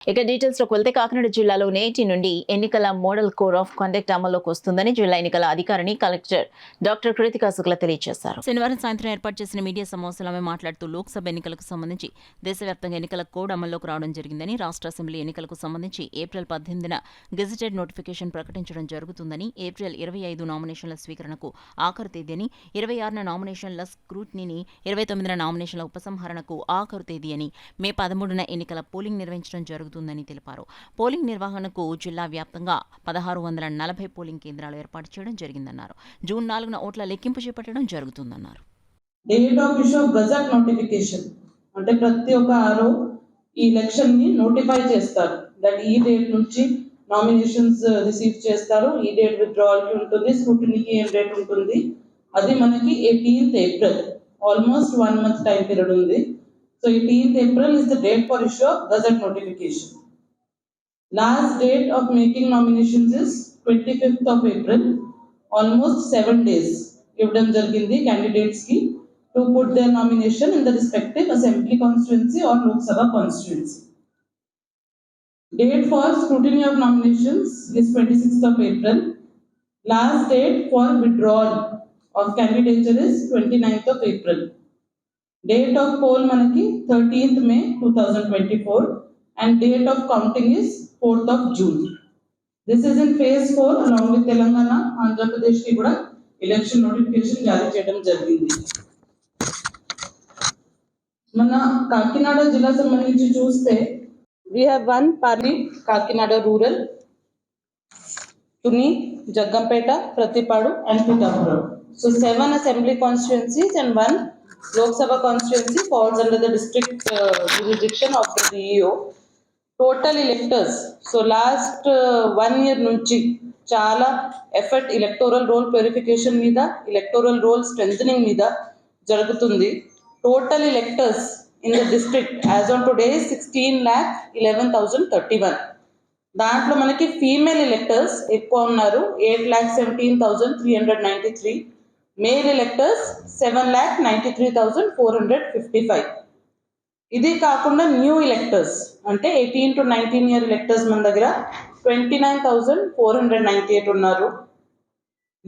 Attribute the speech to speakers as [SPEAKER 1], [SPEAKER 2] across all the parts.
[SPEAKER 1] ఇక డీటెయిల్స్ లోకి వెళ్తే కాకినాడ జిల్లాలో నేటి నుండి ఎన్నికల మోడల్ కోడ్ ఆఫ్ కండక్ట్ అమల్లోకి వస్తుందని జిల్లా ఎన్నికల అధికారిని కలెక్టర్ డాక్టర్ కృతికా శుక్లా తెలియజేశారు. శనివారం సాయంత్రం ఏర్పాటు చేసిన మీడియా సమావేశంలో ఆమె మాట్లాడుతూ లోక్సభ ఎన్నికలకు సంబంధించి దేశవ్యాప్తంగా ఎన్నికల కోడ్ అమల్లోకి రావడం జరిగిందని, రాష్ట్ర అసెంబ్లీ ఎన్నికలకు సంబంధించి ఏప్రిల్ 18న గెజిటెడ్ నోటిఫికేషన్ ప్రకటించడం జరుగుతుందని, ఏప్రిల్ 25 నామినేషన్ల స్వీకరణకు ఆఖరు తేదీ అని, 26న నామినేషన్ల స్క్రూటినీని, 29న నామినేషన్ల ఉపసంహరణకు ఆఖరు తేదీ అని, మే 13న ఎన్నికల పోలింగ్ నిర్వహించడం జరుగుతుందని తెలిపారు. పోలింగ్ నిర్వహణకు జిల్లా వ్యాప్తంగా 1640 పోలింగ్ కేంద్రాలు ఏర్పాటు చేయడం జరిగిందన్నారు. జూన్ 4న ఓట్ల లెక్కింపు చేపట్టడం జరుగుతుందన్నారు.
[SPEAKER 2] Date of issue gazette notification అంటే ప్రతి ఒక్క ఆరో ఈ ఎలక్షన్ ని నోటిఫై చేస్తారు. దట్ ఈ డేట్ నుంచి నామినేషన్స్ రిసీవ్ చేస్తారు, ఈ డేట్ విత్డ్రావల్ కి ఉంటుంది, స్క్రూటినీకి ఏం డేట్ ఉంటుంది. అది మనకి 18th April, almost 1 month time period ఉంది. So 18th April is the date for issue of gazette notification. Last date of making nominations is 25th of April. Almost 7 days given jarigindi candidates ki to put their nomination in the respective assembly constituency or Lok Sabha constituency. Date for scrutiny of nominations is 26th of April. Last date for withdrawal of candidature is 29th of April. Date of poll manaki 13th May 2024 and date of counting is 4th of June. This is in phase 4 along with Telangana, Andhra Pradesh ki kuda election notification jari cheyadam jarigindi. Mana Kakinada jilla sambandhinchi chuste we have one party Kakinada rural, Tuni, Jaggampeta, Pratipadu and Pithapuram. So 7 assembly constituencies and 1 Lok Sabha constituency falls under the district jurisdiction of the DEO. Total electors, so last 1 year nunchi chala effort electoral roll purification meeda, electoral roll strengthening meeda jaragutundi. Total electors in the district as on today is 16,11,031. దాంట్లో మనకి female electors ఎక్కువ ఉన్నారు, 8,17,393. Male electors 7,93,455. ఇది కాకుండా new electors అంటే 18 to 19 year electors మన దగ్గర 29,498 ఉన్నారు.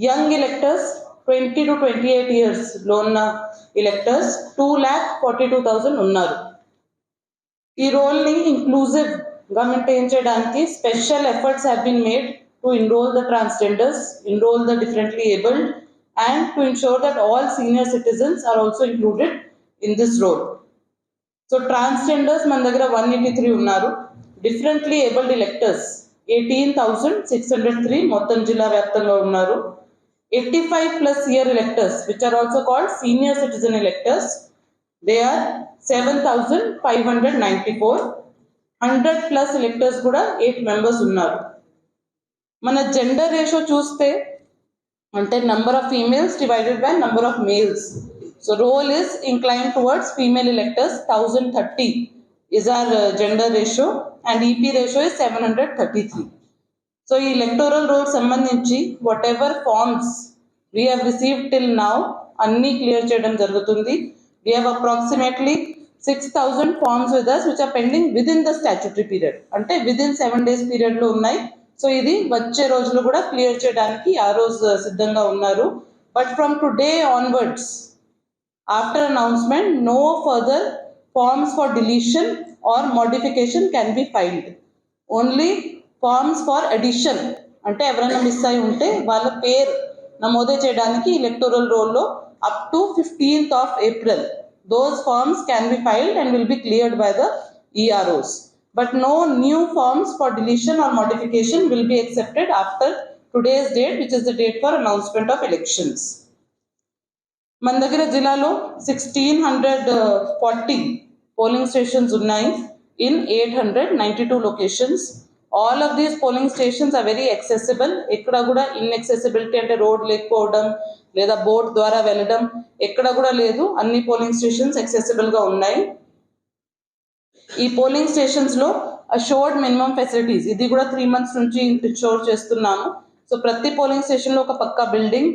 [SPEAKER 2] యంగ్ ఎలెక్టర్స్ 20 to 28 years లో ఉన్న ఎలెక్టర్స్ 2,42,000 ఉన్నారు. ఈ రోల్ ని ఇంక్లూజివ్ గా మెయింటైన్ చేయడానికి special efforts have been made to enroll the transgenders, enroll the differently abled and to ensure that all senior citizens are also included in this role. So transgenders మన దగ్గర 183 ఉన్నారు. Differently abled electors 18,603 మొత్తం జిల్లా వ్యాప్తంగా ఉన్నారు. 85+ year electors which are also called senior citizen electors, they are 7,594. 100+ electors కూడా 8 members ఉన్నారు. మన జెండర్ రేషియో చూస్తే అంటే number of females divided by number of males. So roll is inclined towards female electors. 1,030 is our gender ratio and EP ratio is 733. So ఈ electoral roll సంబంధించి whatever forms we have received till now అన్ని clear చేయడం జరుగుతుంది. We have approximately 6,000 forms with us which are pending within the statutory period. అంటే within 7 days period లో ఉన్నాయి. So ఇది వచ్చే రోజులు కూడా క్లియర్ చేయడానికి ఆ రోజు సిద్ధంగా ఉన్నారు. But from today onwards after announcement no further forms for deletion or modification can be filed. Only forms for addition అంటే ఎవరైనా మిస్ అయి ఉంటే వాళ్ళ పేరు నమోదు చేయడానికి ఎలక్టోరల్ రోల్లో up to 15th of April those forms can be filed and will be cleared by the EROs. But no new forms for deletion or modification will be accepted after today's date, which is the date for announcement of elections. మన దగ్గర జిల్లాలో 1,640 polling stations ఉన్నాయి in 892 locations. All of these polling stations are very accessible. ఎక్కడ కూడా inaccessibility అంటే road లేకపోవడం లేదా boat ద్వారా వెళ్ళడం ఎక్కడ కూడా లేదు. అన్ని పోలింగ్ స్టేషన్స్ accessible గా ఉన్నాయి. ఈ పోలింగ్ స్టేషన్స్ లో అష్యూర్డ్ మినిమం ఫెసిలిటీస్ ఇది కూడా 3 months నుంచి షోర్ చేస్తున్నాము. సో ప్రతి పోలింగ్ స్టేషన్ లో ఒక పక్కా బిల్డింగ్